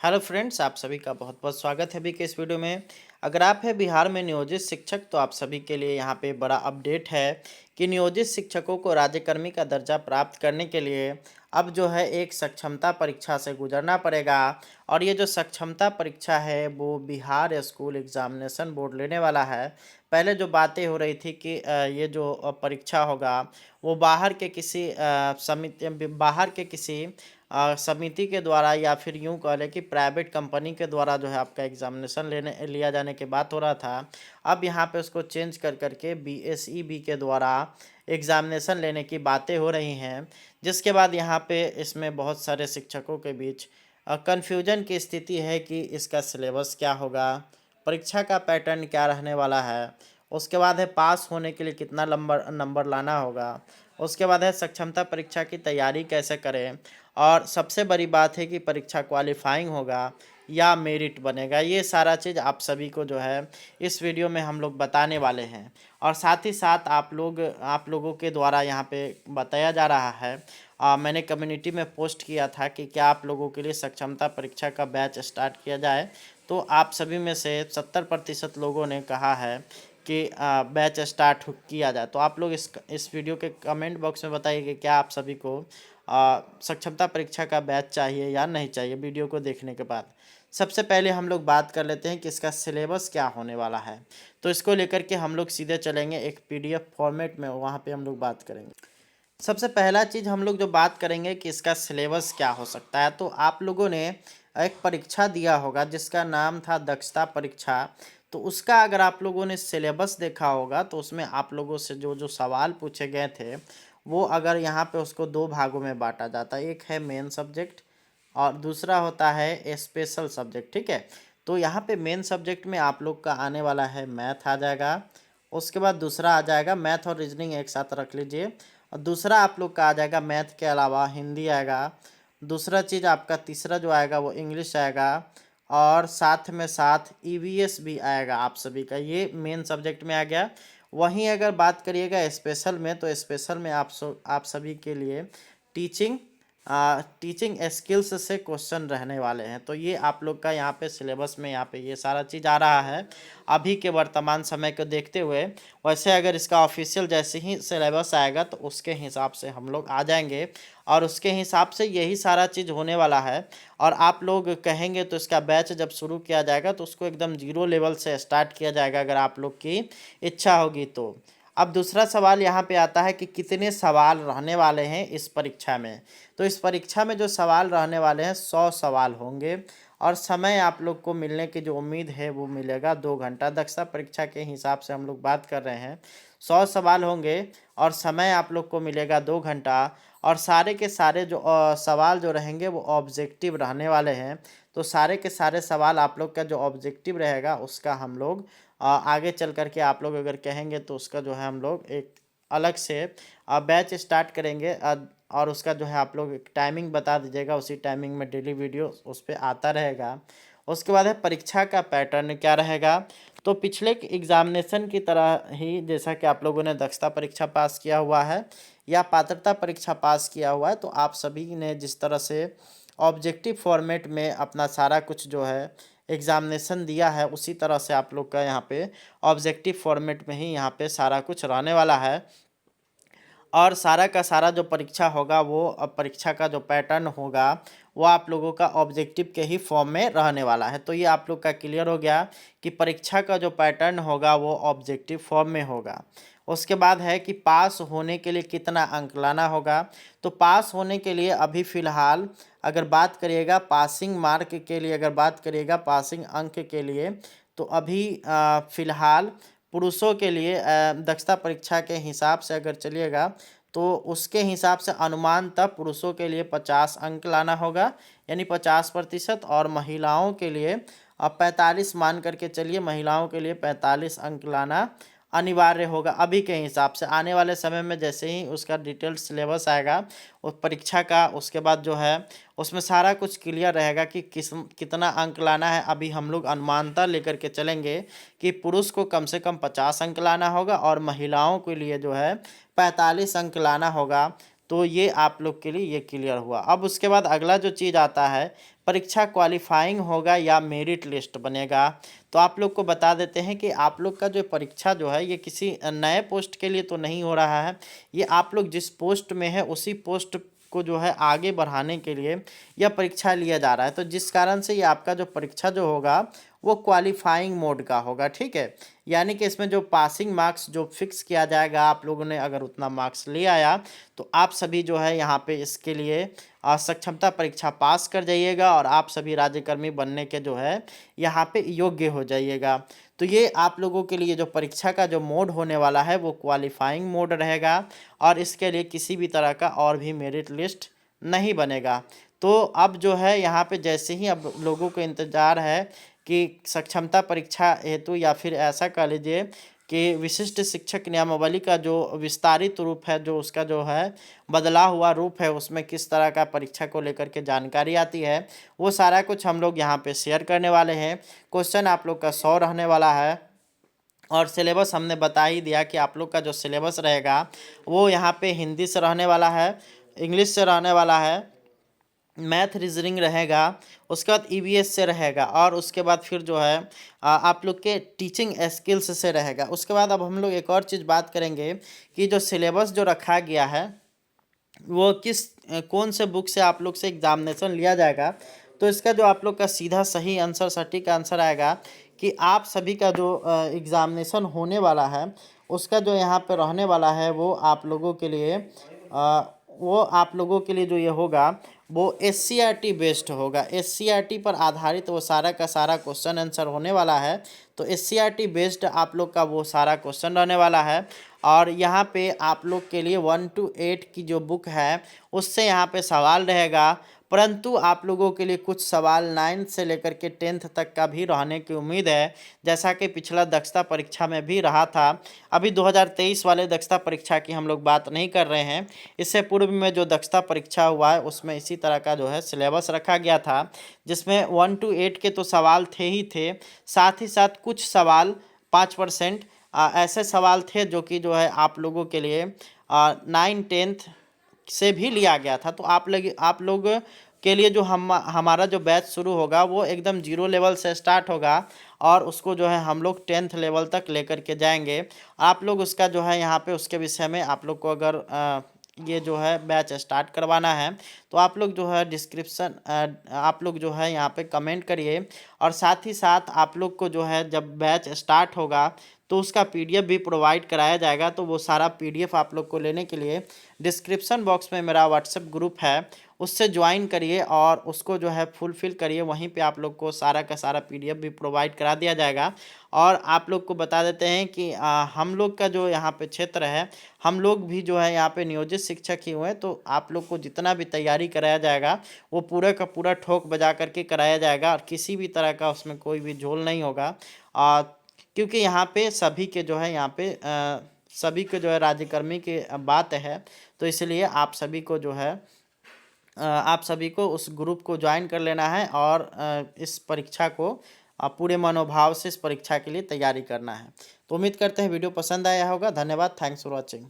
Hello friends, आप सभी का बहुत बहुत स्वागत है अभी के इस वीडियो में। अगर आप हैं बिहार में नियोजित शिक्षक तो आप सभी के लिए यहाँ पे बड़ा अपडेट है कि नियोजित शिक्षकों को राज्यकर्मी का दर्जा प्राप्त करने के लिए अब जो है एक सक्षमता परीक्षा से गुजरना पड़ेगा। और ये जो सक्षमता परीक्षा है वो बिहार स्कूल एग्जामिनेशन बोर्ड लेने वाला है। पहले जो बातें हो रही थी कि ये जो परीक्षा होगा वो बाहर के किसी समिति के द्वारा या फिर यूँ कह लें कि प्राइवेट कंपनी के द्वारा जो है आपका एग्जामिनेशन लेने लिया जाने की बात हो रहा था। अब यहाँ पे उसको चेंज कर करके बीएसईबी के द्वारा एग्जामिनेशन लेने की बातें हो रही हैं, जिसके बाद यहाँ पे इसमें बहुत सारे शिक्षकों के बीच कन्फ्यूजन की स्थिति है कि इसका सिलेबस क्या होगा, परीक्षा का पैटर्न क्या रहने वाला है, उसके बाद है पास होने के लिए कितना नंबर नंबर लाना होगा, उसके बाद है सक्षमता परीक्षा की तैयारी कैसे करें, और सबसे बड़ी बात है कि परीक्षा क्वालिफाइंग होगा या मेरिट बनेगा। ये सारा चीज़ आप सभी को जो है इस वीडियो में हम लोग बताने वाले हैं। और साथ ही साथ आप लोगों के द्वारा यहाँ पे बताया जा रहा है, मैंने कम्युनिटी में पोस्ट किया था कि क्या आप लोगों के लिए सक्षमता परीक्षा का बैच स्टार्ट किया जाए। तो आप सभी में से 70% लोगों ने कहा है कि बैच स्टार्ट किया जाए। तो आप लोग इस वीडियो के कमेंट बॉक्स में बताइए कि क्या आप सभी को सक्षमता परीक्षा का बैच चाहिए या नहीं चाहिए। वीडियो को देखने के बाद सबसे पहले हम लोग बात कर लेते हैं कि इसका सिलेबस क्या होने वाला है। तो इसको लेकर के हम लोग सीधे चलेंगे एक पीडीएफ फॉर्मेट में, वहाँ पे हम लोग बात करेंगे। सबसे पहला चीज़ हम लोग जो बात करेंगे कि इसका सिलेबस क्या हो सकता है। तो आप लोगों ने एक परीक्षा दिया होगा जिसका नाम था दक्षता परीक्षा। तो उसका अगर आप लोगों ने सिलेबस देखा होगा तो उसमें आप लोगों से जो जो सवाल पूछे गए थे वो अगर यहाँ पे उसको दो भागों में बांटा जाता है, एक है मेन सब्जेक्ट और दूसरा होता है स्पेशल सब्जेक्ट। ठीक है, तो यहाँ पे मेन सब्जेक्ट में आप लोग का आने वाला है मैथ आ जाएगा, उसके बाद दूसरा आ जाएगा मैथ और रीजनिंग एक साथ रख लीजिए, और दूसरा आप लोग का आ जाएगा मैथ के अलावा हिंदी आएगा, दूसरा चीज़ आपका तीसरा जो आएगा वो इंग्लिश आएगा, और साथ में साथ ईवीएस भी आएगा आप सभी का। ये मेन सब्जेक्ट में आ गया। वहीं अगर बात करिएगा स्पेशल में तो स्पेशल में आप सभी के लिए टीचिंग टीचिंग स्किल्स से क्वेश्चन रहने वाले हैं। तो ये आप लोग का यहाँ पे सिलेबस में यहाँ पे ये सारा चीज़ आ रहा है अभी के वर्तमान समय को देखते हुए। वैसे अगर इसका ऑफिशियल जैसे ही सिलेबस आएगा तो उसके हिसाब से हम लोग आ जाएंगे और उसके हिसाब से यही सारा चीज़ होने वाला है। और आप लोग कहेंगे तो इसका बैच जब शुरू किया जाएगा तो उसको एकदम जीरो लेवल से स्टार्ट किया जाएगा अगर आप लोग की इच्छा होगी तो। अब दूसरा सवाल यहाँ पे आता है कि कितने सवाल रहने वाले हैं इस परीक्षा में। तो इस परीक्षा में जो सवाल रहने वाले हैं 100 सवाल होंगे, और समय आप लोग को मिलने की जो उम्मीद है वो मिलेगा 2 घंटा। दक्षता परीक्षा के हिसाब से हम लोग बात कर रहे हैं, 100 सवाल होंगे और समय आप लोग को मिलेगा 2 घंटा। और सारे के सारे जो सवाल जो रहेंगे वो ऑब्जेक्टिव रहने वाले हैं। तो सारे के सारे सवाल आप लोग का जो ऑब्जेक्टिव रहेगा उसका हम लोग आगे चल कर के आप लोग अगर कहेंगे तो उसका जो है हम लोग एक अलग से बैच स्टार्ट करेंगे, और उसका जो है आप लोग एक टाइमिंग बता दीजिएगा, उसी टाइमिंग में डेली वीडियो उस पर आता रहेगा। उसके बाद है परीक्षा का पैटर्न क्या रहेगा। तो पिछले एग्जामिनेशन की तरह ही जैसा कि आप लोगों ने दक्षता परीक्षा पास किया हुआ है या पात्रता परीक्षा पास किया हुआ है, तो आप सभी ने जिस तरह से ऑब्जेक्टिव फॉर्मेट में अपना सारा कुछ जो है एग्ज़ामिनेशन दिया है उसी तरह से आप लोग का यहाँ पे ऑब्जेक्टिव फॉर्मेट में ही यहाँ पे सारा कुछ रहने वाला है। और सारा का सारा जो परीक्षा होगा वो परीक्षा का जो पैटर्न होगा वो आप लोगों का ऑब्जेक्टिव के ही फॉर्म में रहने वाला है। तो ये आप लोग का क्लियर हो गया कि परीक्षा का जो पैटर्न होगा वो ऑब्जेक्टिव फॉर्म में होगा। उसके बाद है कि पास होने के लिए कितना अंक लाना होगा। तो पास होने के लिए अभी फ़िलहाल अगर बात करिएगा पासिंग मार्क के लिए, अगर बात करिएगा पासिंग अंक के लिए, तो अभी फ़िलहाल पुरुषों के लिए दक्षता परीक्षा के हिसाब से अगर चलिएगा तो उसके हिसाब से अनुमानतः पुरुषों के लिए 50 अंक लाना होगा, यानी 50%, और महिलाओं के लिए 45 मान करके चलिए, महिलाओं के लिए 45 अंक लाना अनिवार्य होगा अभी के हिसाब से। आने वाले समय में जैसे ही उसका डिटेल्ड सिलेबस आएगा उस परीक्षा का, उसके बाद जो है उसमें सारा कुछ क्लियर रहेगा कि कितना अंक लाना है। अभी हम लोग अनुमानता लेकर के चलेंगे कि पुरुष को कम से कम 50 अंक लाना होगा और महिलाओं के लिए जो है 45 अंक लाना होगा। तो ये आप लोग के लिए ये क्लियर हुआ। अब उसके बाद अगला जो चीज़ आता है परीक्षा क्वालिफाइंग होगा या मेरिट लिस्ट बनेगा। तो आप लोग को बता देते हैं कि आप लोग का जो परीक्षा जो है ये किसी नए पोस्ट के लिए तो नहीं हो रहा है, ये आप लोग जिस पोस्ट में है उसी पोस्ट को जो है आगे बढ़ाने के लिए यह परीक्षा लिया जा रहा है। तो जिस कारण से ये आपका जो परीक्षा जो होगा वो क्वालिफाइंग मोड का होगा, ठीक है। यानी कि इसमें जो पासिंग मार्क्स जो फिक्स किया जाएगा, आप लोगों ने अगर उतना मार्क्स ले आया तो आप सभी जो है यहाँ पे इसके लिए सक्षमता परीक्षा पास कर जाइएगा और आप सभी राज्यकर्मी बनने के जो है यहाँ पे योग्य हो जाइएगा। तो ये आप लोगों के लिए जो परीक्षा का जो मोड होने वाला है वो क्वालिफाइंग मोड रहेगा और इसके लिए किसी भी तरह का और भी मेरिट लिस्ट नहीं बनेगा। तो अब जो है यहाँ पे जैसे ही अब लोगों को इंतज़ार है कि सक्षमता परीक्षा हेतु या फिर ऐसा कह लीजिए कि विशिष्ट शिक्षक नियमावली का जो विस्तारित रूप है, जो उसका जो है बदला हुआ रूप है, उसमें किस तरह का परीक्षा को लेकर के जानकारी आती है, वो सारा कुछ हम लोग यहाँ पे शेयर करने वाले हैं। क्वेश्चन आप लोग का 100 रहने वाला है और सिलेबस हमने बता ही दिया कि आप लोग का जो सिलेबस रहेगा वो यहाँ पे हिंदी से रहने वाला है, इंग्लिश से रहने वाला है, मैथ रीजनिंग रहेगा, उसके बाद ईवीएस से रहेगा और उसके बाद फिर जो है आप लोग के टीचिंग स्किल्स से रहेगा। उसके बाद अब हम लोग एक और चीज़ बात करेंगे कि जो सिलेबस जो रखा गया है वो कौन से बुक से आप लोग से एग्जामिनेशन लिया जाएगा। तो इसका जो आप लोग का सीधा सही आंसर, सटीक आंसर आएगा कि आप सभी का जो एग्ज़ामिनेशन होने वाला है उसका जो यहाँ पे रहने वाला है वो आप लोगों के लिए जो ये होगा वो एससीईआरटी बेस्ड होगा। एससीईआरटी पर आधारित वो सारा का सारा क्वेश्चन आंसर होने वाला है। तो एससीईआरटी बेस्ड आप लोग का वो सारा क्वेश्चन रहने वाला है और यहाँ पे आप लोग के लिए 1 to 8 की जो बुक है उससे यहाँ पे सवाल रहेगा, परंतु आप लोगों के लिए कुछ सवाल 9 से लेकर के 10th तक का भी रहने की उम्मीद है, जैसा कि पिछला दक्षता परीक्षा में भी रहा था। अभी 2023 वाले दक्षता परीक्षा की हम लोग बात नहीं कर रहे हैं, इससे पूर्व में जो दक्षता परीक्षा हुआ है उसमें इसी तरह का जो है सिलेबस रखा गया था, जिसमें 1 to 8 के तो सवाल थे ही थे, साथ ही साथ कुछ सवाल 5% ऐसे सवाल थे जो कि जो है आप लोगों के लिए 9-10th से भी लिया गया था। तो आप लोग के लिए जो हमारा जो बैच शुरू होगा वो एकदम 0 लेवल से स्टार्ट होगा और उसको जो है हम लोग 10th लेवल तक लेकर के जाएंगे। आप लोग उसका जो है यहाँ पे उसके विषय में आप लोग को अगर ये जो है बैच स्टार्ट करवाना है तो आप लोग जो है आप लोग जो है यहाँ पे कमेंट करिए और साथ ही साथ आप लोग को जो है जब बैच स्टार्ट होगा तो उसका पीडीएफ भी प्रोवाइड कराया जाएगा। तो वो सारा पीडीएफ आप लोग को लेने के लिए डिस्क्रिप्शन बॉक्स में मेरा व्हाट्सएप ग्रुप है, उससे ज्वाइन करिए और उसको जो है फुलफ़िल करिए। वहीं पे आप लोग को सारा का सारा पीडीएफ भी प्रोवाइड करा दिया जाएगा। और आप लोग को बता देते हैं कि हम लोग का जो यहाँ पे क्षेत्र है, हम लोग भी जो है यहाँ पे नियोजित शिक्षक ही हुए, तो आप लोग को जितना भी तैयारी कराया जाएगा वो पूरा का पूरा ठोक बजा करके कराया जाएगा और किसी भी तरह का उसमें कोई भी झोल नहीं होगा। क्योंकि यहाँ पे सभी के जो है सभी के जो है राज्यकर्मी की बात है, तो इसलिए आप सभी को जो है आप सभी को उस ग्रुप को ज्वाइन कर लेना है और इस परीक्षा को पूरे मनोभाव से इस परीक्षा के लिए तैयारी करना है। तो उम्मीद करते हैं वीडियो पसंद आया होगा। धन्यवाद। Thanks for watching.